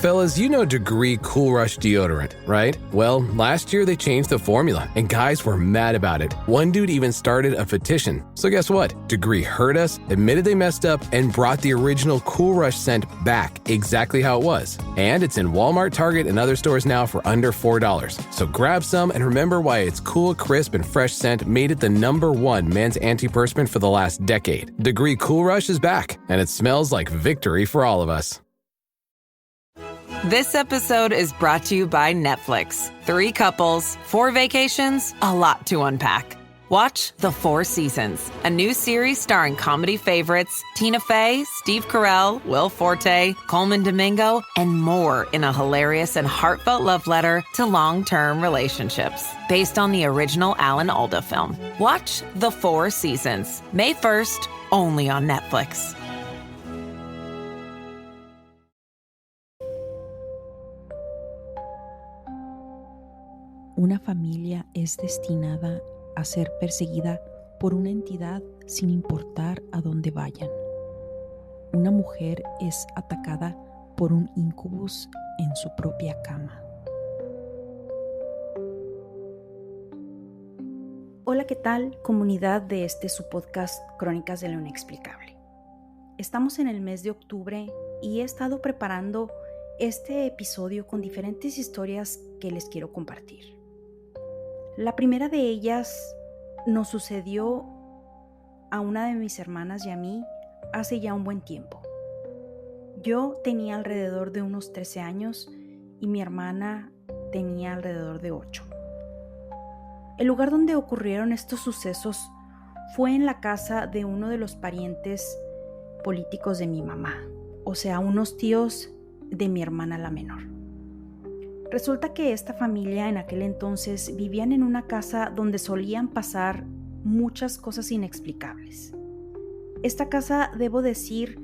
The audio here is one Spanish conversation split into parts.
Fellas, you know Degree Cool Rush deodorant, right? Well, last year they changed the formula, and guys were mad about it. One dude even started a petition. So guess what? Degree heard us, admitted they messed up, and brought the original Cool Rush scent back exactly how it was. And it's in Walmart, Target, and other stores now for under $4. So grab some and remember why its cool, crisp, and fresh scent made it the #1 men's antiperspirant for the last decade. Degree Cool Rush is back, and it smells like victory for all of us. This episode is brought to you by Netflix. 3 couples, 4 vacations, a lot to unpack. Watch The 4 Seasons, a new series starring comedy favorites Tina Fey, Steve Carell, Will Forte, Coleman Domingo, and more in a hilarious and heartfelt love letter to long-term relationships. Based on the original Alan Alda film. Watch The 4 Seasons, May 1st, only on Netflix. Una familia es destinada a ser perseguida por una entidad sin importar a dónde vayan. Una mujer es atacada por un incubus en su propia cama. Hola, ¿qué tal, comunidad de su podcast Crónicas de lo Inexplicable? Estamos en el mes de octubre y he estado preparando este episodio con diferentes historias que les quiero compartir. La primera de ellas nos sucedió a una de mis hermanas y a mí hace ya un buen tiempo. Yo tenía alrededor de unos 13 años y mi hermana tenía alrededor de 8. El lugar donde ocurrieron estos sucesos fue en la casa de uno de los parientes políticos de mi mamá, o sea, unos tíos de mi hermana la menor. Resulta que esta familia en aquel entonces vivían en una casa donde solían pasar muchas cosas inexplicables. Esta casa, debo decir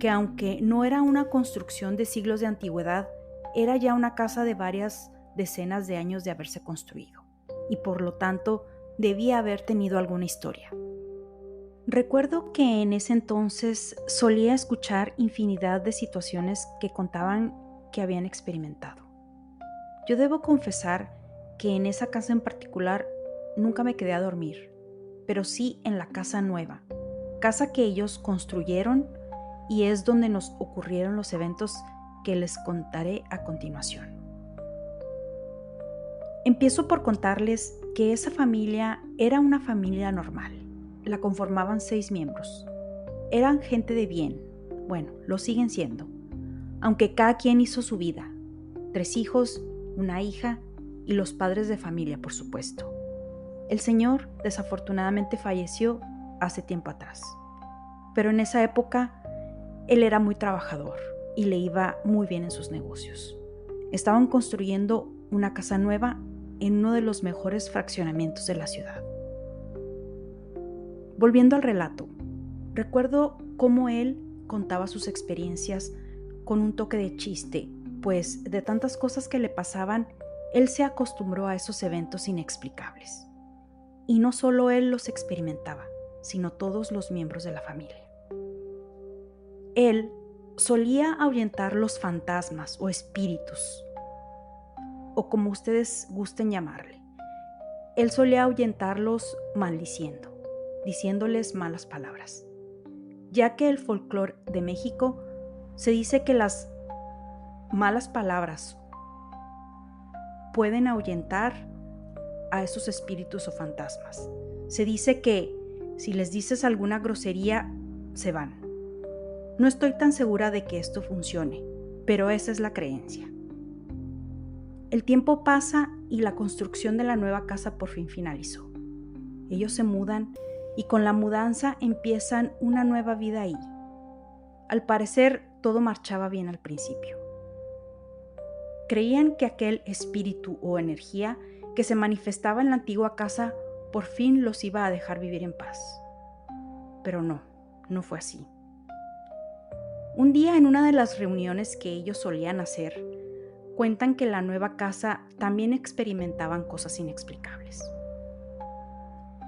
que aunque no era una construcción de siglos de antigüedad, era ya una casa de varias decenas de años de haberse construido y por lo tanto debía haber tenido alguna historia. Recuerdo que en ese entonces solía escuchar infinidad de situaciones que contaban que habían experimentado. Yo debo confesar que en esa casa en particular nunca me quedé a dormir, pero sí en la casa nueva, casa que ellos construyeron y es donde nos ocurrieron los eventos que les contaré a continuación. Empiezo por contarles que esa familia era una familia normal. La conformaban 6 miembros. Eran gente de bien, bueno, lo siguen siendo, aunque cada quien hizo su vida. 3 hijos, una hija y los padres de familia, por supuesto. El señor desafortunadamente falleció hace tiempo atrás, pero en esa época él era muy trabajador y le iba muy bien en sus negocios. Estaban construyendo una casa nueva en uno de los mejores fraccionamientos de la ciudad. Volviendo al relato, recuerdo cómo él contaba sus experiencias con un toque de chiste, pues de tantas cosas que le pasaban, él se acostumbró a esos eventos inexplicables. Y no solo él los experimentaba, sino todos los miembros de la familia. Él solía ahuyentar los fantasmas o espíritus, o como ustedes gusten llamarle. Él solía ahuyentarlos maldiciendo, diciéndoles malas palabras, ya que el folclore de México se dice que las malas palabras pueden ahuyentar a esos espíritus o fantasmas. Se dice que si les dices alguna grosería, se van. No estoy tan segura de que esto funcione, pero esa es la creencia. El tiempo pasa y la construcción de la nueva casa por fin finalizó. Ellos se mudan y con la mudanza empiezan una nueva vida ahí. Al parecer, todo marchaba bien al principio. Creían que aquel espíritu o energía que se manifestaba en la antigua casa por fin los iba a dejar vivir en paz. Pero no fue así. Un día en una de las reuniones que ellos solían hacer, cuentan que en la nueva casa también experimentaban cosas inexplicables.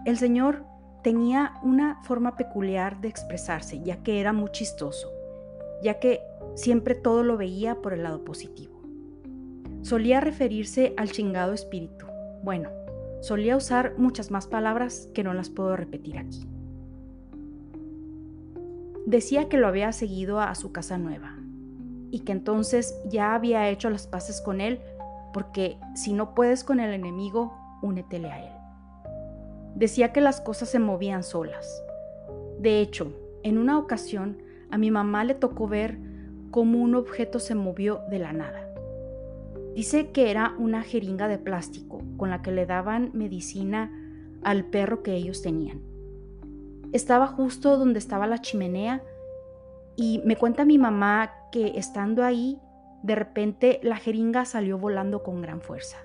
El señor tenía una forma peculiar de expresarse, ya que era muy chistoso, ya que siempre todo lo veía por el lado positivo. Solía referirse al chingado espíritu. Bueno, solía usar muchas más palabras que no las puedo repetir aquí. Decía que lo había seguido a su casa nueva y que entonces ya había hecho las paces con él, porque si no puedes con el enemigo, únetele a él. Decía que las cosas se movían solas. De hecho, en una ocasión a mi mamá le tocó ver cómo un objeto se movió de la nada. Dice que era una jeringa de plástico con la que le daban medicina al perro que ellos tenían. Estaba justo donde estaba la chimenea y me cuenta mi mamá que estando ahí, de repente la jeringa salió volando con gran fuerza.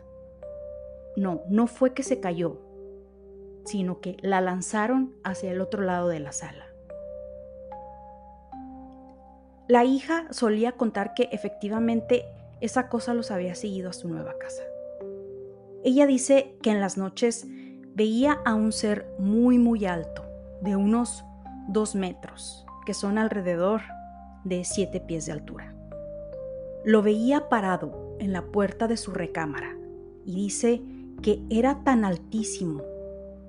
No fue que se cayó, sino que la lanzaron hacia el otro lado de la sala. La hija solía contar que efectivamente esa cosa los había seguido a su nueva casa. Ella dice que en las noches veía a un ser muy muy alto, de unos 2 metros, que son alrededor de 7 pies de altura. Lo veía parado en la puerta de su recámara y dice que era tan altísimo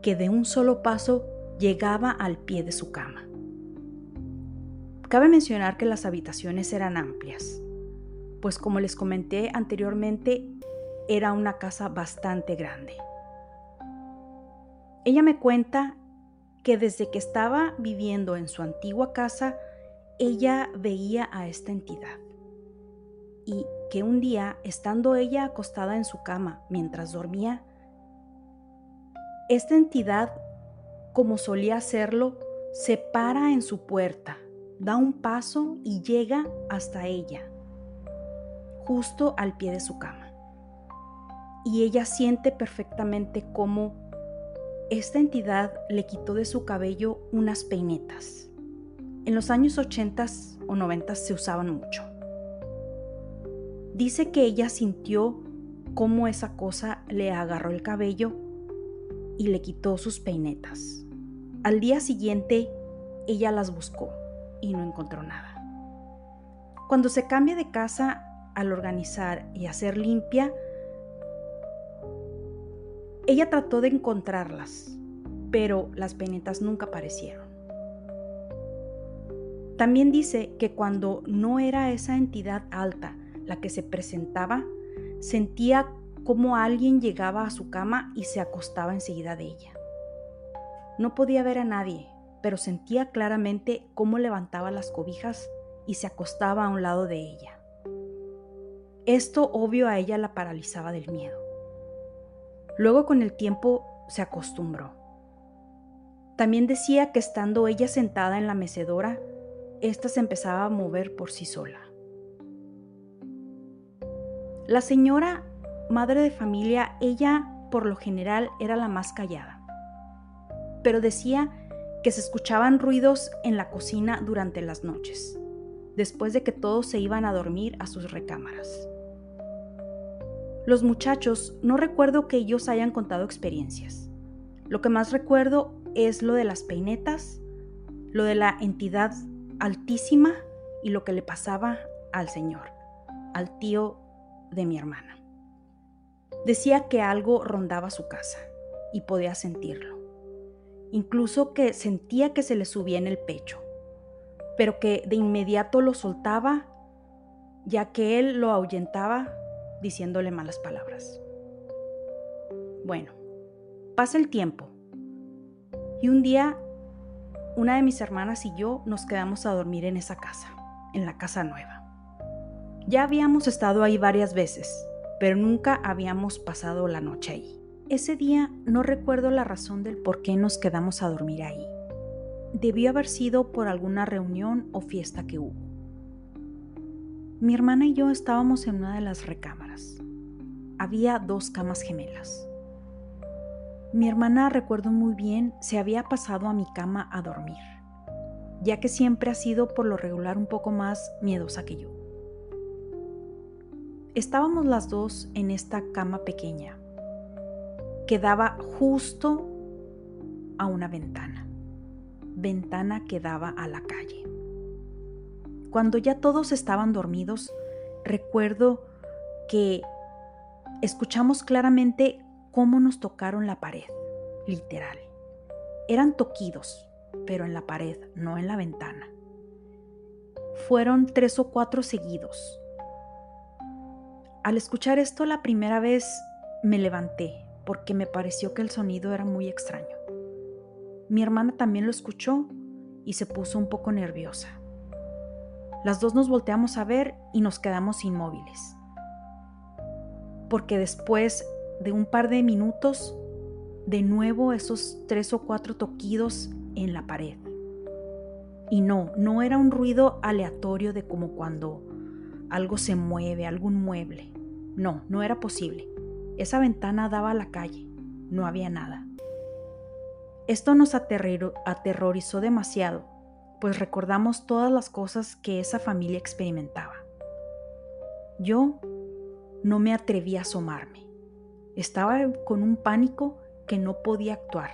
que de un solo paso llegaba al pie de su cama. Cabe mencionar que las habitaciones eran amplias, pues como les comenté anteriormente, era una casa bastante grande. Ella me cuenta que desde que estaba viviendo en su antigua casa, ella veía a esta entidad y que un día, estando ella acostada en su cama mientras dormía, esta entidad, como solía hacerlo, se para en su puerta, da un paso y llega hasta ella, justo al pie de su cama. Y ella siente perfectamente cómo esta entidad le quitó de su cabello unas peinetas. En los años 80 o 90 se usaban mucho. Dice que ella sintió cómo esa cosa le agarró el cabello y le quitó sus peinetas. Al día siguiente, ella las buscó y no encontró nada. Cuando se cambia de casa, al organizar y hacer limpia, ella trató de encontrarlas, pero las peinetas nunca aparecieron. También dice que cuando no era esa entidad alta la que se presentaba, sentía como alguien llegaba a su cama y se acostaba enseguida de ella. No podía ver a nadie, pero sentía claramente cómo levantaba las cobijas y se acostaba a un lado de ella. Esto, obvio, a ella la paralizaba del miedo. Luego, con el tiempo, se acostumbró. También decía que estando ella sentada en la mecedora, ésta se empezaba a mover por sí sola. La señora, madre de familia, ella por lo general era la más callada, pero decía que se escuchaban ruidos en la cocina durante las noches, después de que todos se iban a dormir a sus recámaras. Los muchachos, no recuerdo que ellos hayan contado experiencias. Lo que más recuerdo es lo de las peinetas, lo de la entidad altísima y lo que le pasaba al señor, al tío de mi hermana. Decía que algo rondaba su casa y podía sentirlo. Incluso que sentía que se le subía en el pecho, pero que de inmediato lo soltaba, ya que él lo ahuyentaba diciéndole malas palabras. Bueno, pasa el tiempo y un día una de mis hermanas y yo nos quedamos a dormir en esa casa, en la casa nueva. Ya habíamos estado ahí varias veces, pero nunca habíamos pasado la noche ahí. Ese día no recuerdo la razón del por qué nos quedamos a dormir ahí. Debió haber sido por alguna reunión o fiesta que hubo. Mi hermana y yo estábamos en una de las recámaras. Había 2 camas gemelas. Mi hermana, recuerdo muy bien, se había pasado a mi cama a dormir, ya que siempre ha sido por lo regular un poco más miedosa que yo. Estábamos las 2 en esta cama pequeña, que daba justo a una ventana que daba a la calle. Cuando ya todos estaban dormidos, recuerdo que escuchamos claramente cómo nos tocaron la pared, literal. Eran toquidos, pero en la pared, no en la ventana. Fueron 3 o 4 seguidos. Al escuchar esto la primera vez me levanté porque me pareció que el sonido era muy extraño. Mi hermana también lo escuchó y se puso un poco nerviosa. Las dos nos volteamos a ver y nos quedamos inmóviles. Porque después de un par de minutos, de nuevo esos 3 o 4 toquidos en la pared. Y no era un ruido aleatorio de como cuando algo se mueve, algún mueble. No era posible. Esa ventana daba a la calle, no había nada. Esto nos aterrorizó demasiado, pues recordamos todas las cosas que esa familia experimentaba. Yo no me atreví a asomarme. Estaba con un pánico que no podía actuar.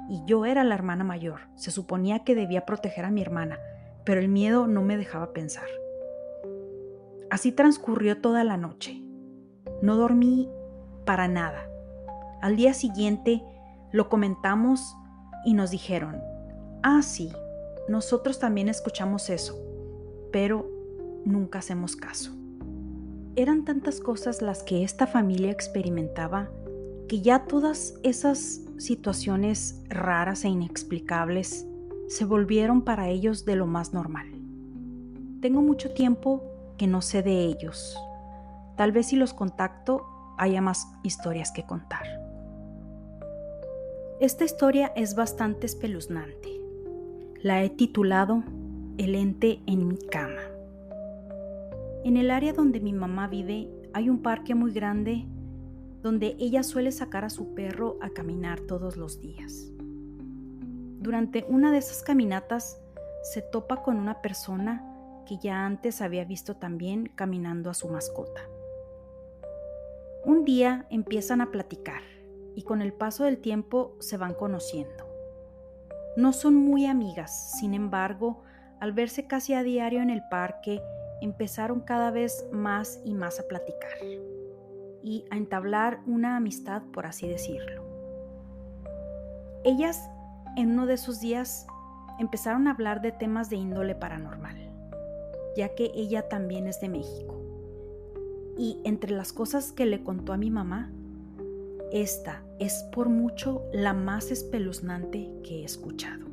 Y yo era la hermana mayor. Se suponía que debía proteger a mi hermana, pero el miedo no me dejaba pensar. Así transcurrió toda la noche. No dormí para nada. Al día siguiente lo comentamos y nos dijeron, sí, nosotros también escuchamos eso, pero nunca hacemos caso. Eran tantas cosas las que esta familia experimentaba que ya todas esas situaciones raras e inexplicables se volvieron para ellos de lo más normal. Tengo mucho tiempo que no sé de ellos. Tal vez si los contacto haya más historias que contar. Esta historia es bastante espeluznante. La he titulado El ente en mi cama. En el área donde mi mamá vive hay un parque muy grande donde ella suele sacar a su perro a caminar todos los días. Durante una de esas caminatas se topa con una persona que ya antes había visto también caminando a su mascota. Un día empiezan a platicar y con el paso del tiempo se van conociendo. No son muy amigas, sin embargo, al verse casi a diario en el parque, empezaron cada vez más y más a platicar y a entablar una amistad, por así decirlo. Ellas, en uno de esos días, empezaron a hablar de temas de índole paranormal, ya que ella también es de México. Y entre las cosas que le contó a mi mamá, esta es por mucho la más espeluznante que he escuchado.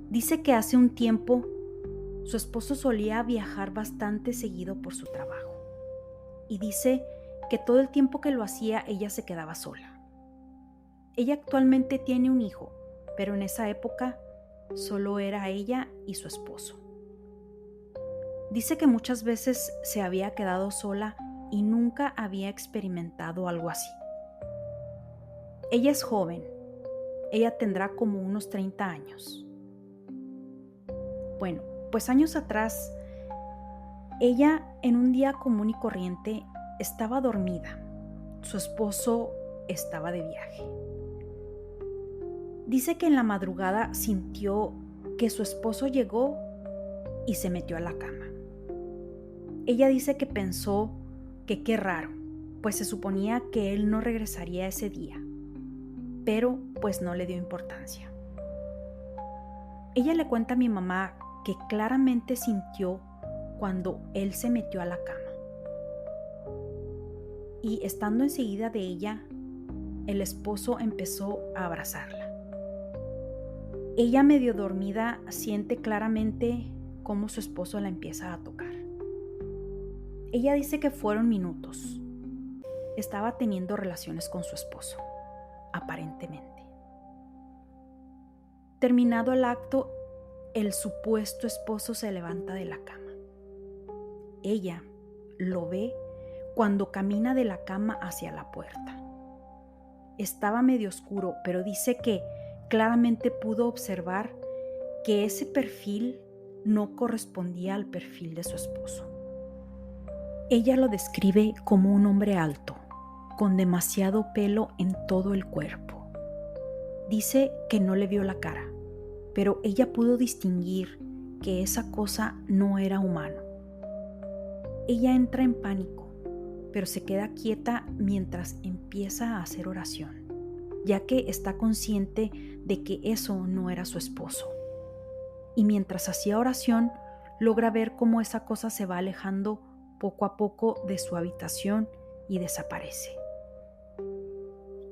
Dice que hace un tiempo su esposo solía viajar bastante seguido por su trabajo. Y dice que todo el tiempo que lo hacía ella se quedaba sola. Ella actualmente tiene un hijo, pero en esa época solo era ella y su esposo. Dice que muchas veces se había quedado sola y nunca había experimentado algo así. Ella es joven. Ella tendrá como unos 30 años. Bueno, pues años atrás, ella en un día común y corriente estaba dormida. Su esposo estaba de viaje. Dice que en la madrugada sintió que su esposo llegó y se metió a la cama. Ella dice que pensó que qué raro, pues se suponía que él no regresaría ese día, pero pues no le dio importancia. Ella le cuenta a mi mamá que claramente sintió cuando él se metió a la cama. Y estando enseguida de ella, el esposo empezó a abrazarla. Ella, medio dormida, siente claramente cómo su esposo la empieza a tocar. Ella dice que fueron minutos. Estaba teniendo relaciones con su esposo, aparentemente. Terminado el acto, el supuesto esposo se levanta de la cama. Ella lo ve cuando camina de la cama hacia la puerta. Estaba medio oscuro, pero dice que claramente pudo observar que ese perfil no correspondía al perfil de su esposo. Ella lo describe como un hombre alto, con demasiado pelo en todo el cuerpo. Dice que no le vio la cara, pero ella pudo distinguir que esa cosa no era humano. Ella entra en pánico, pero se queda quieta mientras empieza a hacer oración, ya que está consciente de que eso no era su esposo. Y mientras hacía oración, logra ver cómo esa cosa se va alejando poco a poco de su habitación y desaparece.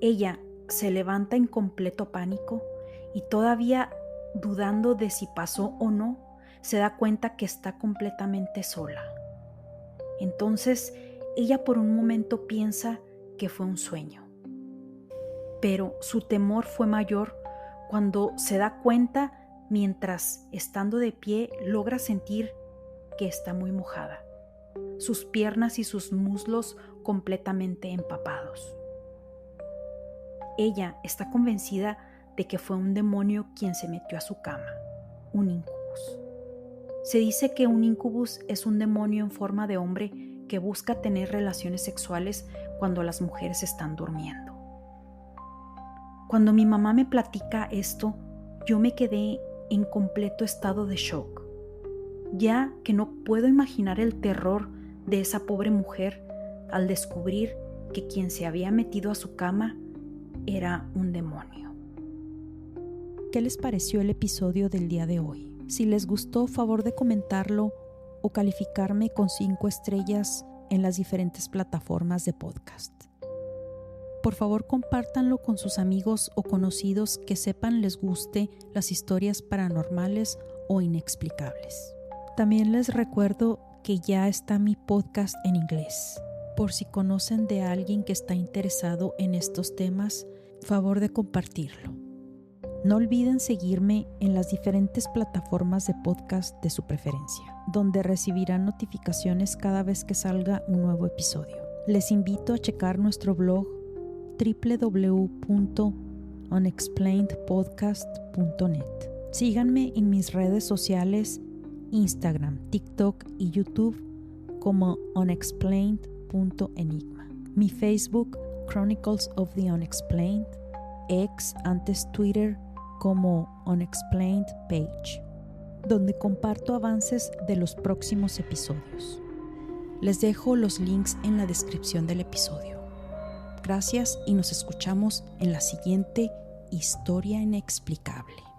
Ella se levanta en completo pánico y todavía dudando de si pasó o no, se da cuenta que está completamente sola. Entonces, ella por un momento piensa que fue un sueño. Pero su temor fue mayor cuando se da cuenta mientras, estando de pie, logra sentir que está muy mojada, sus piernas y sus muslos completamente empapados. Ella está convencida de que fue un demonio quien se metió a su cama, un incubus. Se dice que un incubus es un demonio en forma de hombre que busca tener relaciones sexuales cuando las mujeres están durmiendo. Cuando mi mamá me platica esto, yo me quedé en completo estado de shock, ya que no puedo imaginar el terror de esa pobre mujer al descubrir que quien se había metido a su cama era un demonio. ¿Qué les pareció el episodio del día de hoy? Si les gustó, favor de comentarlo o calificarme con 5 estrellas en las diferentes plataformas de podcast. Por favor, compártanlo con sus amigos o conocidos que sepan les guste las historias paranormales o inexplicables. También les recuerdo que ya está mi podcast en inglés. Por si conocen de alguien que está interesado en estos temas, favor de compartirlo. No olviden seguirme en las diferentes plataformas de podcast de su preferencia, donde recibirán notificaciones cada vez que salga un nuevo episodio. Les invito a checar nuestro blog www.unexplainedpodcast.net. Síganme en mis redes sociales, Instagram, TikTok y YouTube como unexplained.enigma. Mi Facebook, Chronicles of the Unexplained, ex antes Twitter como Unexplained Page, donde comparto avances de los próximos episodios. Les dejo los links en la descripción del episodio. Gracias y nos escuchamos en la siguiente Historia Inexplicable.